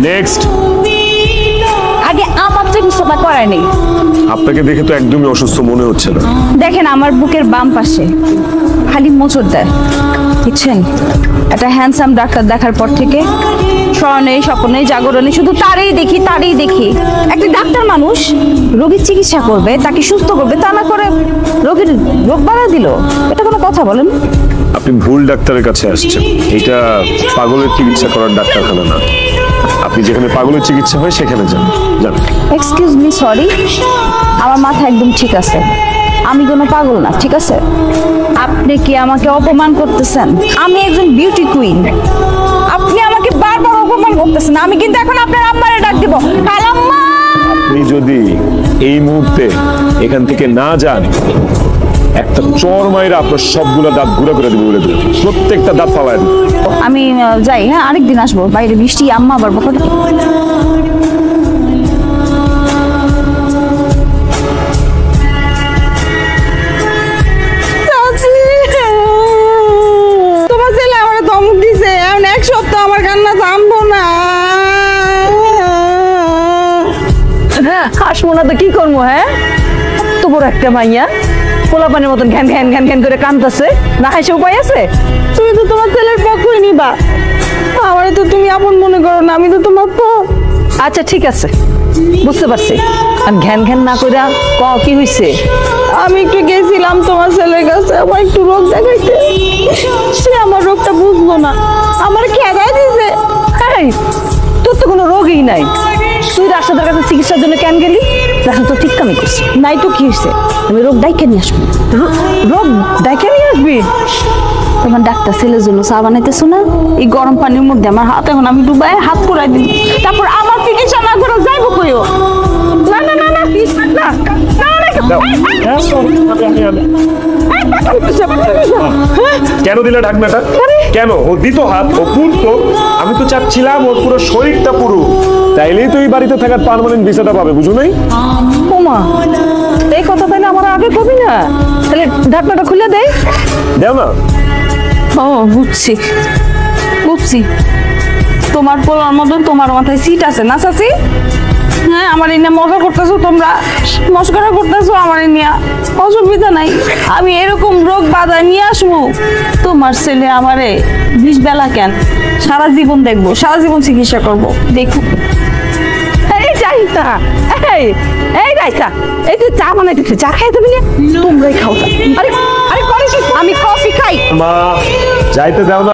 Next. আগে আমার চিকিৎসাটা করায় নেই। আপনাকে দেখে তো একদমই অসুস্থ মনে হচ্ছে না। দেখেন আমার বুকের বাম পাশে খালি মোচড় দেয়, বুঝছেন? একটা হ্যান্ডসাম ডাক্তার দেখার পর থেকে স্বর্ণে স্বপ্নে জাগরণে শুধু তারই দেখি। একটা ডাক্তার মানুষ রোগীর চিকিৎসা করবে, তাকে সুস্থ করবে, তা না করে রোগীর রোগ বাড়া দিল। এটা কোনো কথা বলেন? আপনি ভুল ডাক্তারের কাছে আসছেন। এটা পাগলের চিকিৎসা করার ডাক্তারখানা না। আপনি যেখানে পাগলের চিকিৎসা হয় সেখানে যান। এক্সকিউজ মি, সরি, আমার মাথা একদম ঠিক আছে, আমি কোনো পাগল না, ঠিক আছে? আপনি কি আমাকে অপমান করতেছেন? আমি একজন বিউটি কুইন, আপনি আমাকে বারবার অপমান করতেছেন। আমি কিন্তু এখন আপনার আম্মারে ডাক দিব। কালাম্মা, আপনি যদি এই মুহূর্তে এখান থেকে না যান, একটা চর মাইরা আপনার সবগুলো দাঁত ঘুরে করে দেবে বলে দিল, প্রত্যেকটা দাঁত ফালায় দেবে। আমি যাই, হ্যাঁ, আরেকদিন আসবো। বাইরে বৃষ্টি, আম্মা আবার বকা। তোমার ছেলে আমার ধমক দিছে, এখন এক সপ্তাহ আমার কান্না থামবো না। হাসবো না তো কি করবো? হ্যাঁ, তো বড় একটা মাইয়া পোলাপানের মতন ঘ্যান ঘ্যান ঘ্যান ঘ্যান করে কাঁদতেছে, না হাসে উপায় আছে? তুমি তো তোমার ছেলের পক্ষই নিবা, আমারে তো তুমি আপন মনে করো না, আমি তো তোমার পক্ষ। আচ্ছা ঠিক আছে, বুঝতে পারছি। আর ঘ্যান ঘ্যান না কইরা কি হইছে? আমি একটু গেছিলাম তোমার ছেলের কাছে, আমার একটু রোগ দেখাইতে, সে আমার রোগটা বুঝলো না, আমার খেদাই দিছে। এই, তোর তো কোনো রোগই নাই, তুই রাশাদের কাছে চিকিৎসার জন্য কেন গেলি? রাশা তো ঠিক কামই করছি। নাই তো কি হয়েছে? আমি রোগ ডাইকে নিয়ে আসবি। রোগ ডাইকে নিয়ে আসবি? তোমার ডাক্তার ছেলের জন্য চা বানাইতেছো না? এই গরম পানির মধ্যে আমার হাত, এখন আমি ডুবাই হাত পুরাই দিই, তারপর আমার চিকিৎসা না করে যাইবো কইও? না না না না না কেন দিলে ঢাকনাটা? কেন? ও দিত হাত, ও পুরতো। আমি তো চাচ্ছিলাম ওর পুরো শরীরটা পুরো, তাইলেই তো এই বাড়িতে থাকার পার্মানেন্ট ভিসাটা পাবে, বুঝো নাই? ওমা, এই কথা তাইলে আমার আগে কবি না? তাহলে ঢাকনাটা খুলে দেই। দেও না। ও বুঝছি বুঝছি, তোমার পোলার মতন তোমার মাথায় সিট আছে না চাচি? হ্যাঁ, আমার এই নিয়ে মজা করতেছো, তোমরা মস্করা করতেছো আমার এই নিয়ে, অসুবিধা নাই। আমি এরকম রোগ বাধা নিয়ে আসবো, তোমার ছেলে আমারে 20 বেলা কেন সারা জীবন দেখবো, সারা জীবন চিকিৎসা করবো। দেখো এই যাইতা, এই যাইতা, এই তুই চা বানাইতেছি, চা খাইতে বলে তোমরাই খাও। আরে আরে, আমি কফি খাই। মা যাইতে দাও না।